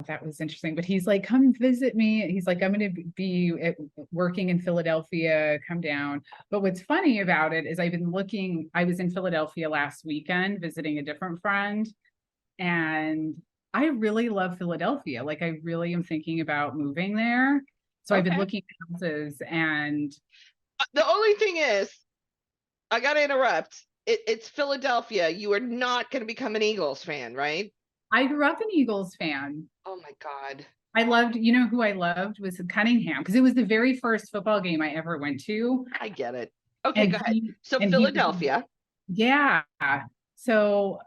that was interesting. But he's like, come visit me. He's like, I'm going to be working in Philadelphia, come down. But what's funny about it is I was in Philadelphia last weekend visiting a different friend, and I really love Philadelphia. Like, I really am thinking about moving there. So I've been Okay. looking at houses, and The only thing is, I got to interrupt. It's Philadelphia. You are not going to become an Eagles fan, right? I grew up an Eagles fan. Oh my God. I loved, who I loved was Cunningham, because it was the very first football game I ever went to. I get it. Okay, And go ahead. So he, Philadelphia. yeah. So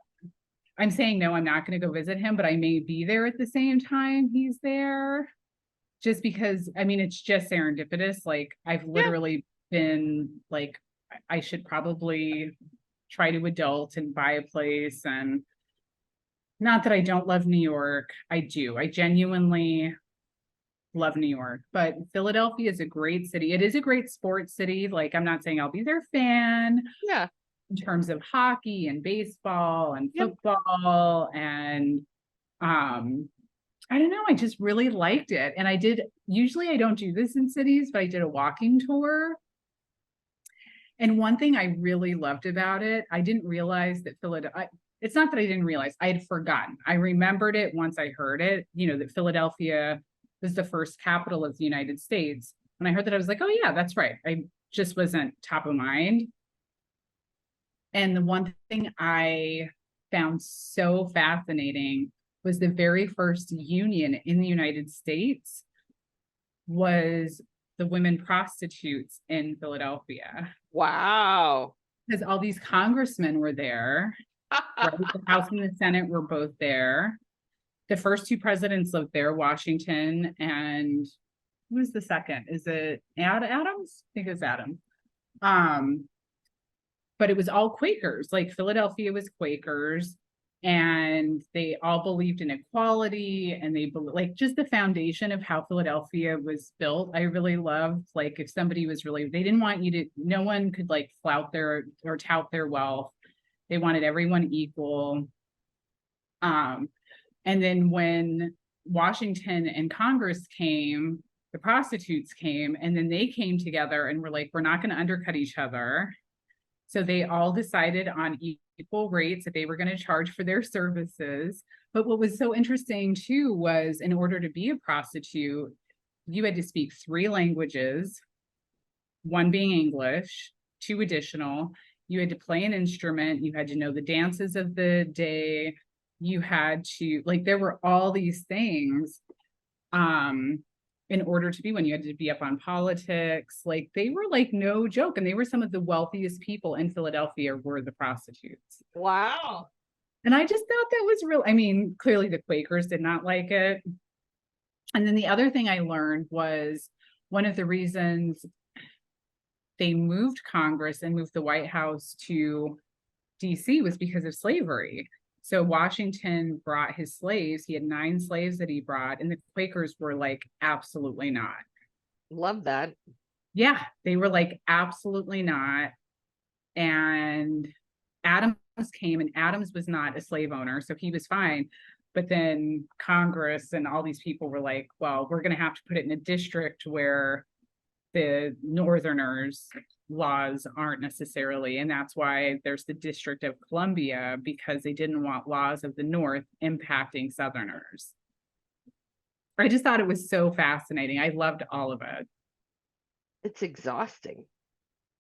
I'm saying, no, I'm not going to go visit him, but I may be there at the same time he's there. Just because, I mean, it's just serendipitous. Like, I've Yeah. literally been like, I should probably try to adult and buy a place. And not that I don't love New York. I do. I genuinely love New York, but Philadelphia is a great city. It is a great sports city. Like, I'm not saying I'll be their fan Yeah. in terms of hockey and baseball and Yep. football and I don't know, I just really liked it. And usually I don't do this in cities, but I did a walking tour. And one thing I really loved about it, I didn't realize that Philadelphia, it's not that I didn't realize, I had forgotten. I remembered it once I heard it, that Philadelphia was the first capital of the United States. When I heard that, I was like, oh yeah, that's right. I just wasn't top of mind. And the one thing I found so fascinating was the very first union in the United States was the women prostitutes in Philadelphia. Wow. Because all these congressmen were there, right? The House and the Senate were both there. The first two presidents lived there, Washington and who was the second? Is it Adams? I think it was Adams. But it was all Quakers. Like, Philadelphia was Quakers, and they all believed in equality, and like, just the foundation of how Philadelphia was built. I really loved, like, if somebody was really, they didn't want no one could like flout their or tout their wealth. They wanted everyone equal. And then when Washington and Congress came, the prostitutes came, and then they came together and were like, we're not going to undercut each other. So they all decided on equal rates that they were going to charge for their services. But what was so interesting too was, in order to be a prostitute, you had to speak 3 languages, one being English, 2 additional. You had to play an instrument. You had to know the dances of the day. You had to, like, there were all these things in order to be one. You had to be up on politics. Like, they were like no joke. And they were some of the wealthiest people in Philadelphia were the prostitutes. Wow. And I just thought that was real. I mean, clearly the Quakers did not like it. And then the other thing I learned was one of the reasons they moved Congress and moved the White House to DC was because of slavery. So Washington brought his slaves. He had 9 slaves that he brought, and the Quakers were like, absolutely not. Love that. Yeah, they were like, absolutely not. And Adams came, and Adams was not a slave owner, so he was fine. But then Congress and all these people were like, well, we're going to have to put it in a district where the Northerners' laws aren't necessarily, and that's why there's the District of Columbia, because they didn't want laws of the North impacting Southerners. I just thought it was so fascinating. I loved all of it. It's exhausting,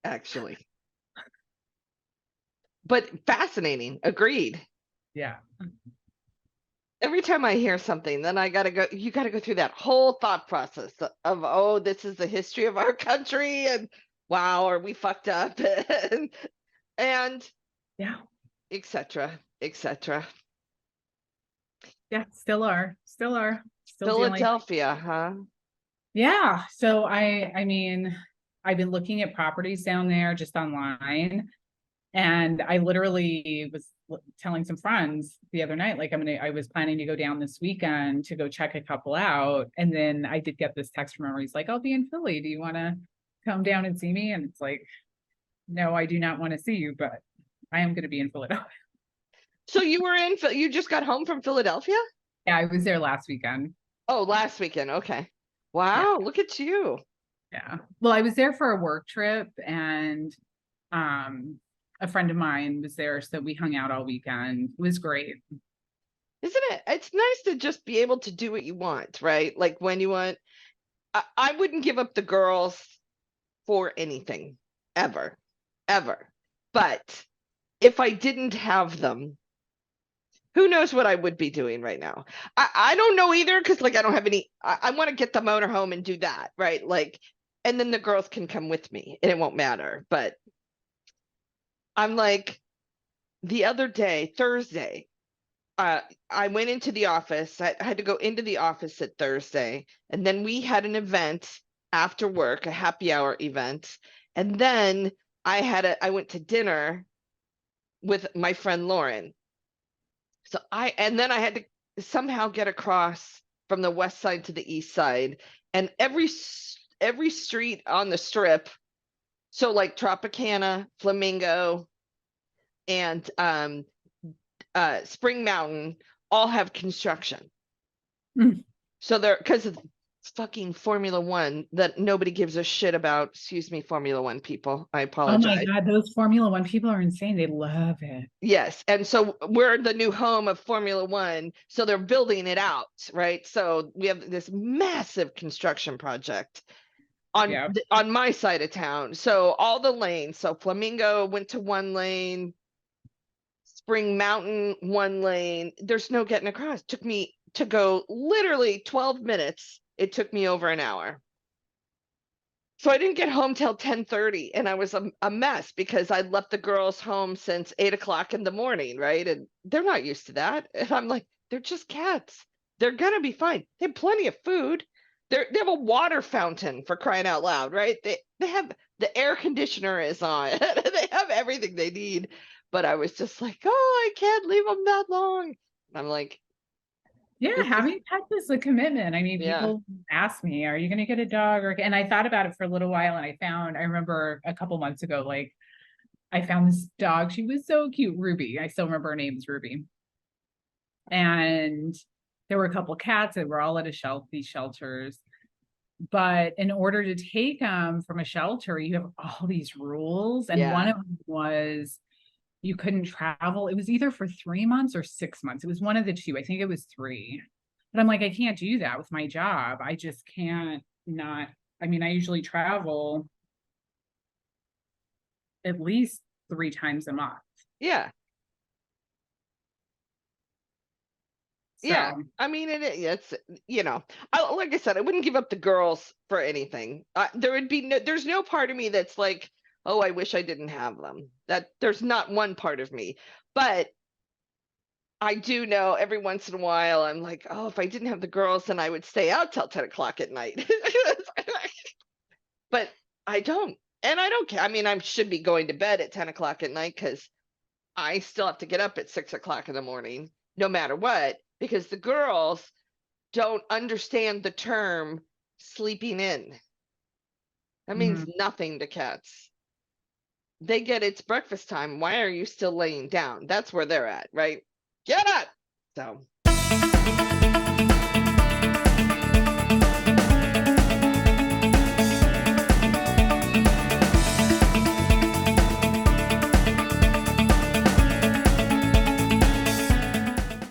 actually. But fascinating. Agreed. Yeah. Every time I hear something, then you got to go through that whole thought process of, oh, this is the history of our country, and wow, are we fucked up? and Yeah. etc. etc. Yeah, still are. Still Philadelphia, huh? Yeah. So I mean, I've been looking at properties down there just online. And I literally was telling some friends the other night, like, I was planning to go down this weekend to go check a couple out. And then I did get this text from him where he's like, I'll be in Philly. Do you want to come down and see me? And it's like, no, I do not want to see you, but I am going to be in Philadelphia. So you just got home from Philadelphia? Yeah, I was there last weekend. Oh, last weekend. Okay. Wow, look at you. Yeah. Well, I was there for a work trip and a friend of mine was there, so we hung out all weekend. It was great. Isn't it? It's nice to just be able to do what you want, right? Like when you want. I wouldn't give up the girls for anything ever, ever. But if I didn't have them, who knows what I would be doing right now? I don't know either because like I don't have any. I want to get the motorhome and do that, right? Like, and then the girls can come with me and it won't matter. But I'm like the other day, Thursday, I went into the office. I had to go into the office at Thursday, and then we had an event after work, a happy hour event, and then I went to dinner with my friend Lauren. And then I had to somehow get across from the west side to the east side, and every street on the strip, so like Tropicana, Flamingo, and Spring Mountain all have construction. Mm. So they're because of fucking Formula One that nobody gives a shit about. Excuse me, Formula One people. I Oh my apologize. God, those Formula One people are insane. They love it. Yes. And so we're the new home of Formula One. So they're building it out, right? So we have this massive construction project on Yeah. on my side of town. So all the lanes. So Flamingo went to one lane, Spring Mountain one lane. There's no getting across. Took me to go literally 12 minutes. It took me over an hour. So I didn't get home till 10:30 and I was a mess because I'd left the girls home since 8 o'clock in the morning, right? And they're not used to that. And I'm like, they're just cats. They're gonna be fine. They have plenty of food. They have a water fountain for crying out loud, right? They have the air conditioner is on. They have everything they need. But I was just like, oh, I can't leave them that long. And I'm like, Yeah, this is having pets is a commitment. I mean, yeah, people ask me, are you going to get a dog? And I thought about it for a little while and I remember a couple months ago, like I found this dog. She was so cute, Ruby. I still remember her name is Ruby. And there were a couple cats that were all at these shelters. But in order to take them from a shelter, you have all these rules. And yeah. one of them was you couldn't travel. It was either for 3 months or 6 months. It was one of the two. I think it was 3. But I'm like, I can't do that with my job. I just can't not. I mean, I usually travel at least 3 times a month. Yeah. Yeah, So I mean it's like I said, I wouldn't give up the girls for anything. There would be there's no part of me that's like, oh, I wish I didn't have them. That there's not one part of me, but I do know every once in a while I'm like, oh, if I didn't have the girls, then I would stay out till 10 o'clock at night. But I don't, and I don't care. I mean, I should be going to bed at 10 o'clock at night because I still have to get up at 6 o'clock in the morning, no matter what, because the girls don't understand the term sleeping in. That means nothing to cats. They get it's breakfast time. Why are you still laying down? That's where they're at, right? Get up. So